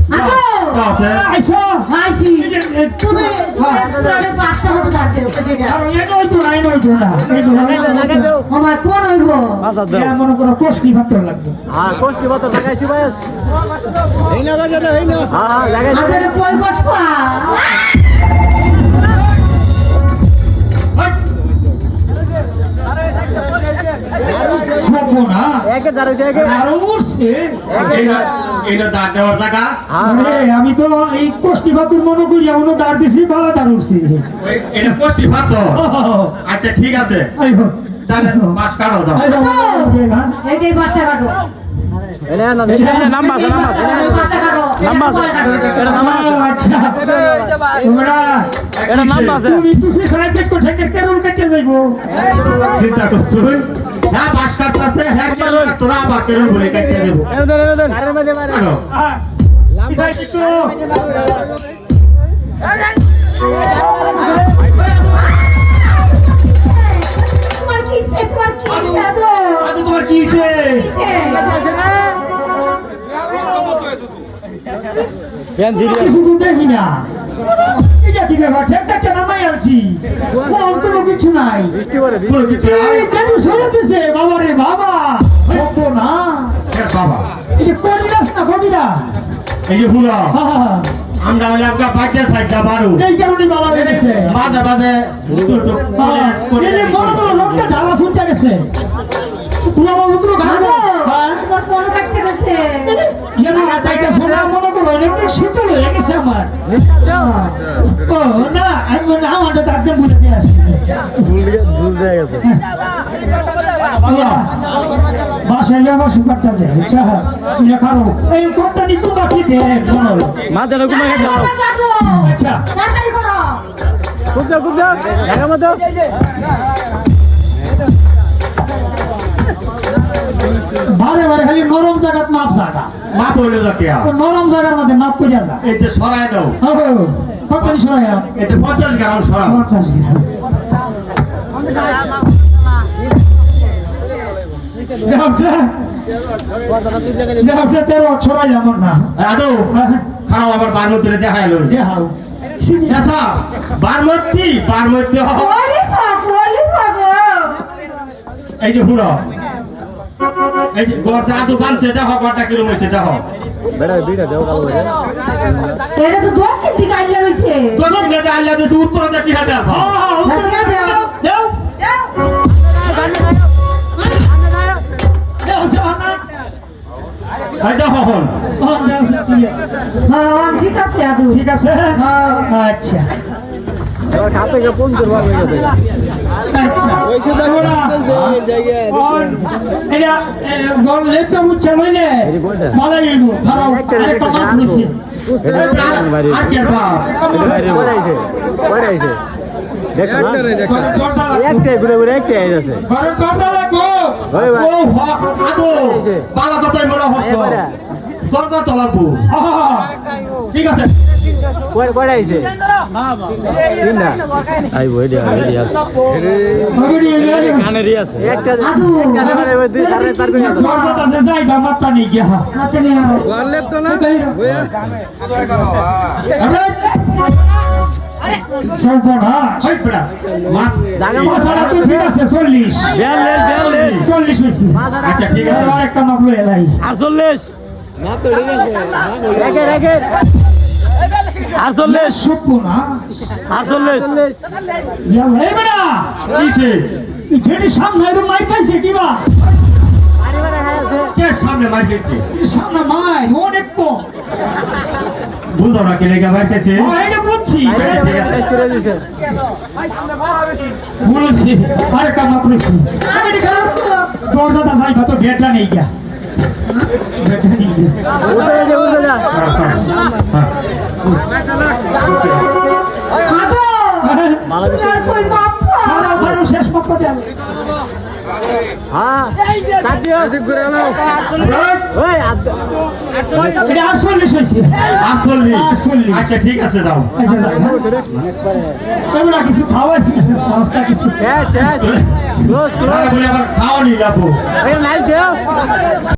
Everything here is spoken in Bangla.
আইছো আইছি তুমি পুরো পাঁচটা মতো থাকতে বুঝে যাও এটা হইতো না এটা হইতো না আমার কোন হইব মনে করো কোষ্টি পাথর লাগবে হ্যাঁ কোষ্টি পাথর লাগাইছি ভাই এই না দাদা এই না হ্যাঁ লাগাইছি আরে কই বসবা না একে দাঁড়াই একে আমি তো এই কোষ্টি পাথর মনে করি এমন দাঁড় দিছি বাবা দাঁড় উঠছি এটা কোষ্টি পাথর আচ্ছা ঠিক আছে তাহলে পাঁচ কাটো দাও এই যে পাঁচটা কাটো চিন্তা করছো হ্যাঁ পাঁচ কাটতে আছে হ্যাঁ তোরা আবার কেরম বলে কাটতে দেবো তোমার কি দেখি না কিছু নাই বাবা রে বাবা না বাবা কবিরাস না কবিরাস এই যে ভুলো আমরা হলে আপনার পাইতে সাইডটা বারো এই কারণে বাবা গেছে মাঝে মাঝে বড় বড় লোকটা ঢালা ছুটে গেছে শীতল হয়ে গেছে আমার ও না আমাদের তাদের ভুলে দিয়ে আসছি বাসায় যাবো সুপারটা দেয় খাবো এই কোনটা নিচু বাকি দেয় বারে বারে খালি নরম জায়গাত মাপ জায়গা মাপ হইলো যাকে নরম জায়গার মধ্যে মাপ করিয়া যা এতে সরাই দাও কতদিন সরাই এতে 50 গ্রাম সরাও 50 গ্রাম তেরো ছড়াই আমার না আদৌ খারাপ আবার বারমতি দেখা এলো বারমতি বারমতি এই যে হুড়ো এই যে গড়টা আদৌ বানছে দেখো গড়টা কিরম হয়েছে দেখো এটা তো দক্ষিণ দিকে আইলা রইছে দক্ষিণ দিকে আইলা দিছে উত্তর দিকে কি হাতে দেখো ঠিক আছে ঠিক আছে আচ্ছা ঠিক আছে ঠিক আছে 40 আচ্ছা ঠিক আছে আরেকটা মাপলো এলাই 48 সামনে মাই খাইছে কিবা সামনে মার গেছে সামনে মাই অনেক কম বুঝো না কে লেগে বাইতেছে এটা বুঝছি ঠিক আছে বলছি আরে কাম করেছি দরজাটা যাইবা তো গেটটা নেই গিয়া শেষ পক্ষ দেন আচ্ছা ঠিক আছে যাও কিছু খাওয়া কিছু বলে আবার খাওয়া নিয়ে যাবো